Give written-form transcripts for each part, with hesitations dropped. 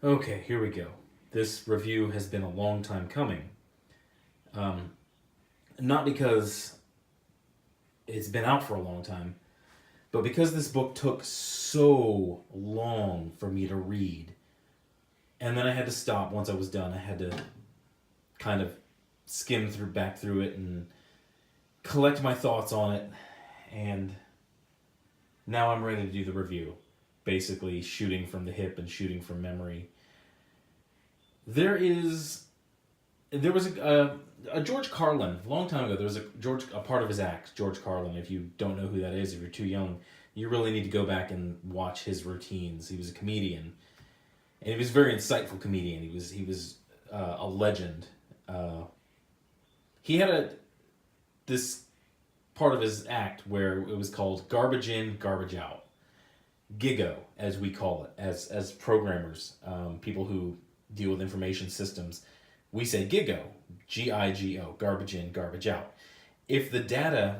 Okay, here we go. This review has been a long time coming. Not because it's been out for a long time, but because this book took so long for me to read. And then I had to stop once I was done. I had to kind of skim back through it and collect my thoughts on it. And now I'm ready to do the review. Basically shooting from the hip and shooting from memory. There was a George Carlin a long time ago. There was a part of his act, George Carlin. If you don't know who that is, if you're too young, you really need to go back and watch his routines. He was a comedian, and he was a very insightful comedian. He was a legend. He had this part of his act where it was called garbage in, garbage out. GIGO, as we call it, as programmers, people who deal with information systems, we say GIGO, G-I-G-O, garbage in, garbage out. If the data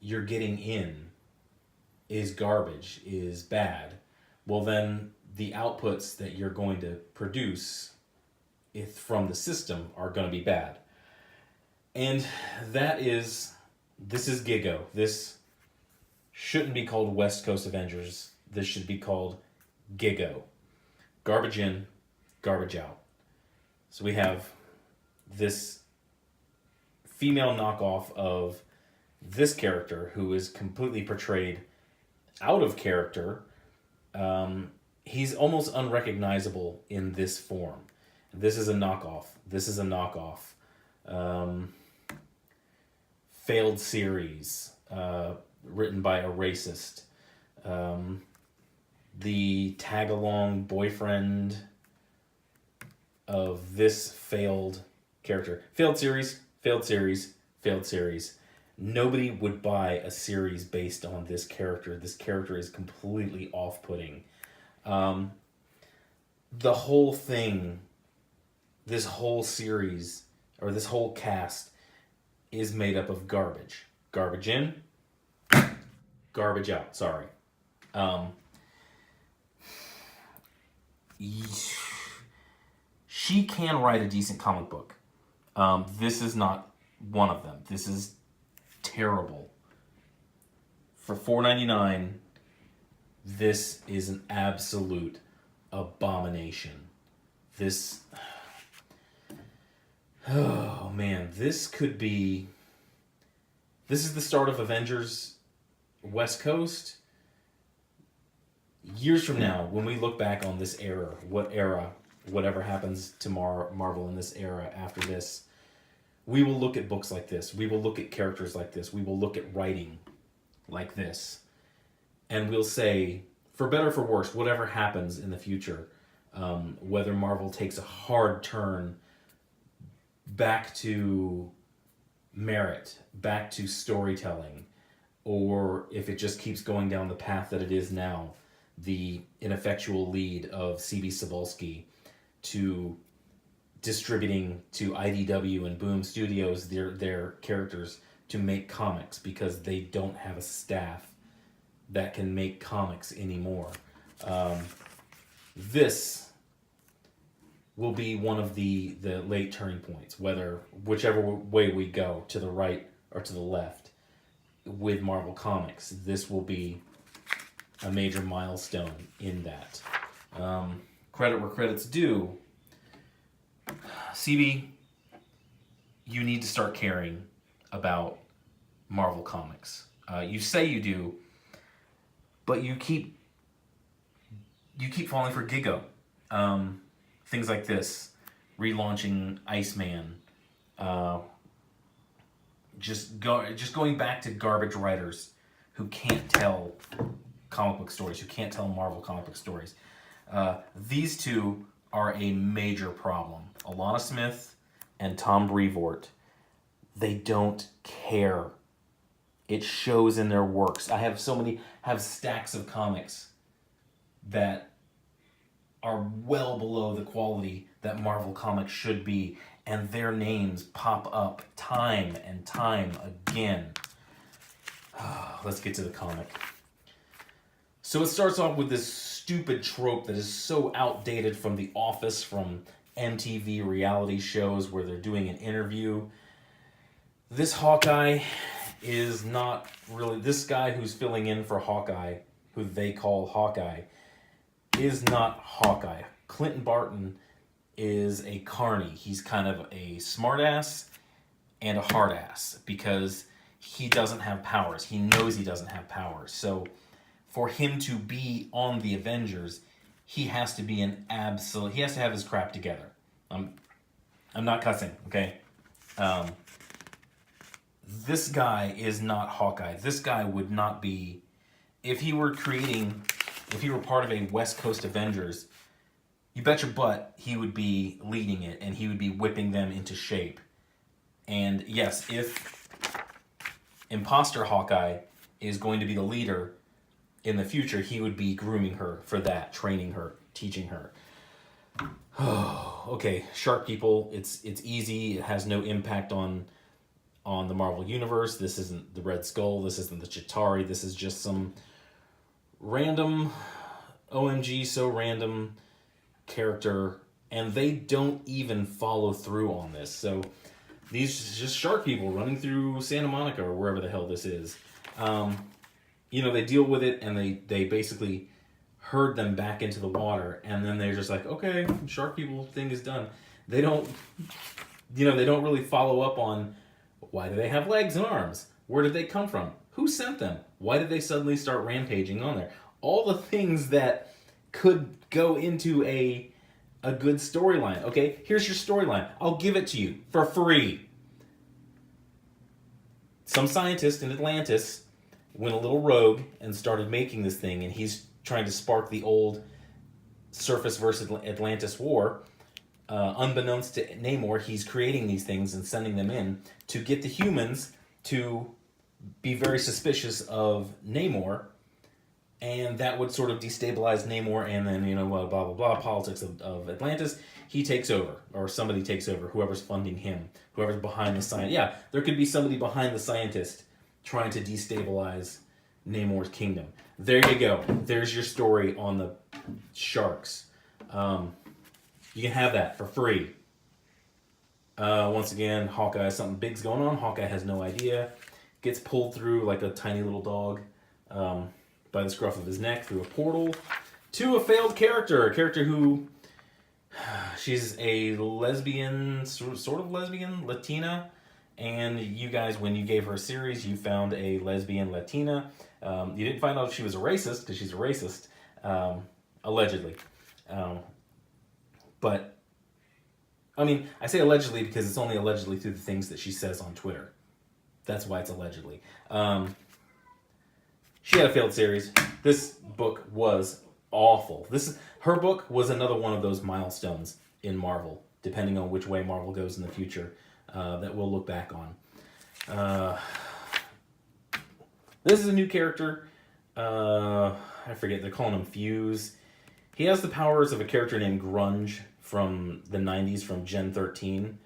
you're getting in is garbage, is bad, well then the outputs that you're going to produce from the system are going to be bad. And this is GIGO. This shouldn't be called West Coast Avengers. This should be called GIGO. Garbage in, garbage out. So we have this female knockoff of this character who is completely portrayed out of character. He's almost unrecognizable in this form. This is a knockoff. This is a knockoff. Failed series, written by a racist. The tag-along boyfriend of this failed character. Failed series, failed series, failed series. Nobody would buy a series based on this character. This character is completely off-putting. The whole thing, this whole series, or this whole cast, is made up of garbage. Garbage in, garbage out, sorry. She can write a decent comic book. This is not one of them. This is terrible. For $4.99, this is an absolute abomination. Oh man, this is the start of Avengers West Coast. Years from now, when we look back on this era, whatever happens to Marvel in this era after this, we will look at books like this. We will look at characters like this. We will look at writing like this. And we'll say, for better or for worse, whatever happens in the future, whether Marvel takes a hard turn back to merit, back to storytelling, or if it just keeps going down the path that it is now, the ineffectual lead of C.B. Cebulski to distributing to IDW and Boom Studios their characters to make comics because they don't have a staff that can make comics anymore. This will be one of the late turning points, whichever way we go, to the right or to the left, with Marvel Comics. This will be a major milestone in that. Credit where credit's due. CB, you need to start caring about Marvel Comics. You say you do, but you keep falling for GIGO. Things like this, relaunching Iceman, just going back to garbage writers who can't tell comic book stories, who can't tell Marvel comic book stories. These two are a major problem. Alana Smith and Tom Brevoort, they don't care. It shows in their works. I have stacks of comics that are well below the quality that Marvel Comics should be, and their names pop up time and time again. Let's get to the comic. So it starts off with this stupid trope that is so outdated from The Office, from MTV reality shows where they're doing an interview. This Hawkeye is not really, this guy who's filling in for Hawkeye, who they call Hawkeye, is not Hawkeye. Clinton Barton is a carny. He's kind of a smartass and a hard ass because he doesn't have powers. He knows he doesn't have powers. So for him to be on the Avengers, he has to be an absolute, he has to have his crap together. I'm not cussing, okay? This guy is not Hawkeye. This guy would not be, if he were part of a West Coast Avengers, you bet your butt he would be leading it and he would be whipping them into shape. And yes, if imposter Hawkeye is going to be the leader in the future, he would be grooming her for that, training her, teaching her. Okay, Shark People, it's easy. It has no impact on the Marvel Universe. This isn't the Red Skull. This isn't the Chitauri. This is just some random, OMG, so random character. And they don't even follow through on this. So these just shark people running through Santa Monica or wherever the hell this is. They deal with it and they basically herd them back into the water. And then they're just like, okay, shark people thing is done. They don't really follow up on, why do they have legs and arms? Where did they come from? Who sent them? Why did they suddenly start rampaging on there? All the things that could go into a good storyline. Okay, here's your storyline. I'll give it to you for free. Some scientist in Atlantis went a little rogue and started making this thing, and he's trying to spark the old Surface versus Atlantis war. Unbeknownst to Namor, he's creating these things and sending them in to get the humans to be very suspicious of Namor, and that would sort of destabilize Namor, and then, blah, blah, blah, politics of Atlantis. He takes over, or somebody takes over, whoever's funding him, whoever's behind the scientist. Yeah, there could be somebody behind the scientist trying to destabilize Namor's kingdom. There you go. There's your story on the sharks. You can have that for free. Once again, Hawkeye, something big's going on. Hawkeye has no idea. Gets pulled through like a tiny little dog by the scruff of his neck through a portal to a failed character. A character who, she's a lesbian, sort of lesbian, Latina. And you guys, when you gave her a series, you found a lesbian Latina. You didn't find out if she was a racist, because she's a racist, allegedly. But, I mean, I say allegedly because it's only allegedly through the things that she says on Twitter. That's why it's allegedly. She had a failed series. This book was awful. Her book was another one of those milestones in Marvel, depending on which way Marvel goes in the future, that we'll look back on. This is a new character. I forget, they're calling him Fuse. He has the powers of a character named Grunge from the 90s, from Gen 13.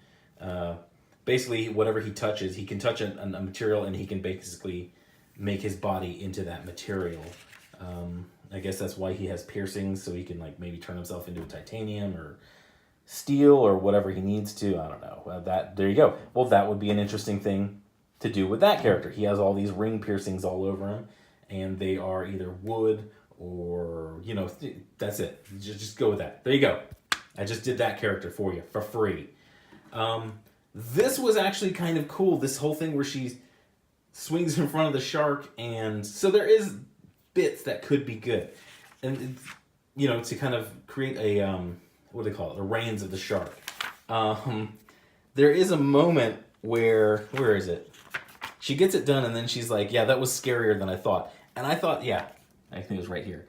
Basically, whatever he touches, he can touch a material and he can basically make his body into that material. I guess that's why he has piercings, so he can maybe turn himself into a titanium or steel or whatever he needs to. I don't know. There you go. Well, that would be an interesting thing to do with that character. He has all these ring piercings all over him, and they are either wood or, that's it. Just go with that. There you go. I just did that character for you for free. This was actually kind of cool. This whole thing where she swings in front of the shark, and so there is bits that could be good. And, to kind of create a, what do they call it? The reins of the shark. There is a moment where is it? She gets it done, and then she's like, yeah, that was scarier than I thought. And I thought, yeah, I think it was right here.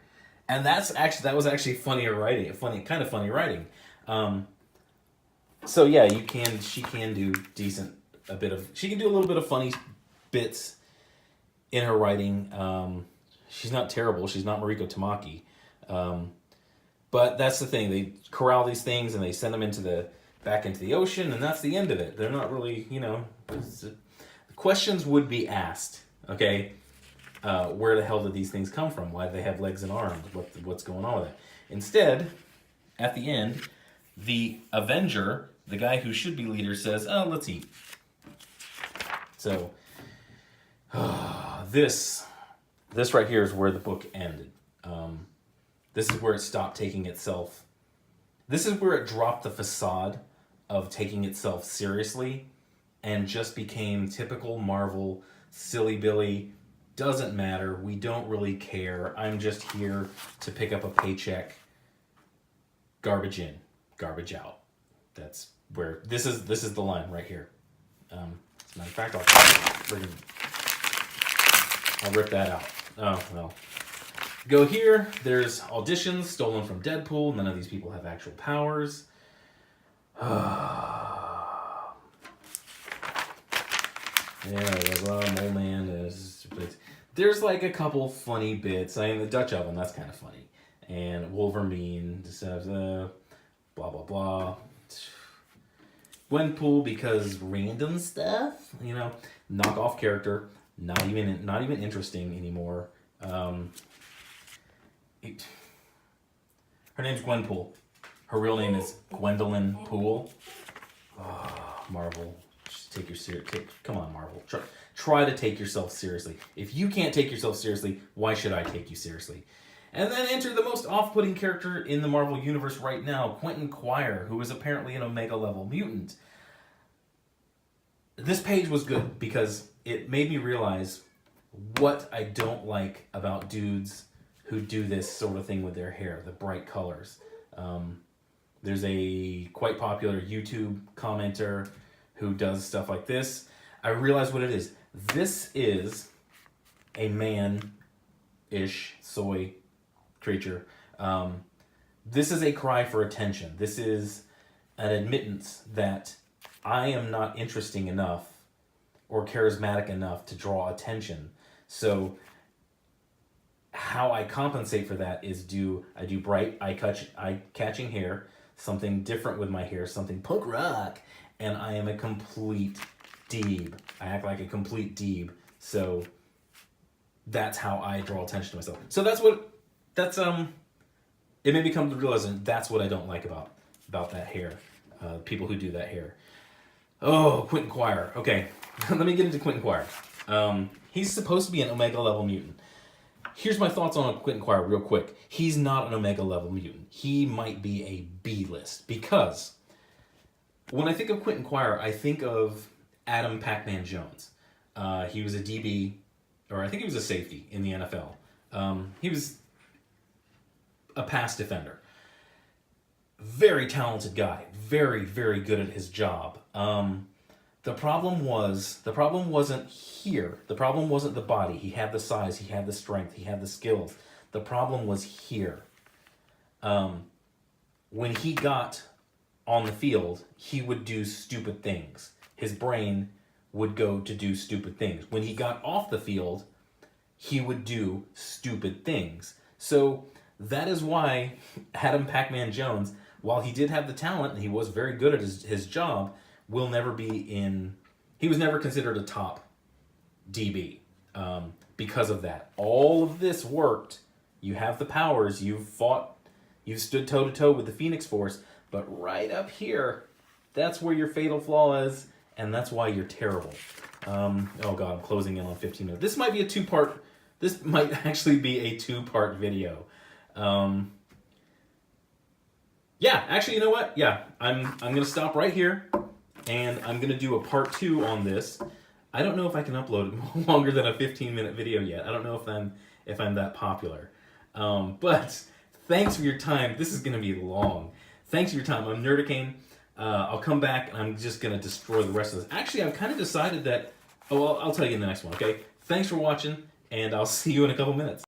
And that was actually funnier writing, kind of funny writing. So yeah, she can do she can do a little bit of funny bits in her writing. She's not terrible. She's not Mariko Tamaki. But that's the thing. They corral these things and they send them back into the ocean, and that's the end of it. They're not really, questions would be asked, okay? where the hell did these things come from? Why do they have legs and arms? What's going on with that? Instead, at the end, the Avenger, the guy who should be leader, says, "Oh, let's eat." So this right here is where the book ended. This is where it stopped taking itself. This is where it dropped the facade of taking itself seriously and just became typical Marvel, silly Billy, doesn't matter, we don't really care, I'm just here to pick up a paycheck, garbage in, garbage out. That's where, this is the line right here. As a matter of fact, I'll rip that out. Oh, well. Go here, there's auditions stolen from Deadpool, none of these people have actual powers. Yeah, Mole Man is. There's like a couple funny bits. I mean, the Dutch oven, that's kind of funny. And Wolverine, blah, blah, blah. Gwenpool, because random stuff, you know, knockoff character, not even interesting anymore. Her name's Gwenpool. Her real name is Gwendolyn Poole. Oh, Marvel, just come on, Marvel. Try to take yourself seriously. If you can't take yourself seriously, why should I take you seriously? And then enter the most off-putting character in the Marvel Universe right now, Quentin Quire, who is apparently an Omega-level mutant. This page was good because it made me realize what I don't like about dudes who do this sort of thing with their hair, the bright colors. There's a quite popular YouTube commenter who does stuff like this. I realize what it is. This is a man-ish soy creature. This is a cry for attention. This is an admittance that I am not interesting enough or charismatic enough to draw attention. So how I compensate for that is I do bright eye-catching hair, something different with my hair, something punk rock, and I am a complete deeb. I act like a complete deeb. So that's how I draw attention to myself. So it made me come to realize that's what I don't like about that hair. People who do that hair. Oh, Quentin Quire. Okay, let me get into Quentin Quire. He's supposed to be an Omega level mutant. Here's my thoughts on Quentin Quire real quick. He's not an Omega level mutant. He might be a B-list because when I think of Quentin Quire, I think of Adam Pac-Man Jones. He was a DB, or I think he was a safety in the NFL. He was a pass defender. Very talented guy. Very, very good at his job. The problem wasn't here. The problem wasn't the body. He had the size, he had the strength, he had the skills. The problem was here. When he got on the field, he would do stupid things. His brain would go to do stupid things. When he got off the field, he would do stupid things. So that is why Adam Pac-Man Jones, while he did have the talent and he was very good at his job, will never be in... He was never considered a top DB because of that. All of this worked. You have the powers. You've fought. You've stood toe-to-toe with the Phoenix Force. But right up here, that's where your fatal flaw is, and that's why you're terrible. Oh, God, I'm closing in on 15 minutes. This might be a two-part... This might actually be a two-part video. Yeah, actually, you know what? Yeah, I'm going to stop right here. And I'm going to do a part 2 on this. I don't know if I can upload it longer than a 15-minute video yet. I don't know if I'm that popular. But thanks for your time. This is going to be long. Thanks for your time. I'm Nerdicane. I'll come back and I'm just going to destroy the rest of this. Actually, I've kind of decided that... Oh, well, I'll tell you in the next one, okay? Thanks for watching, and I'll see you in a couple minutes.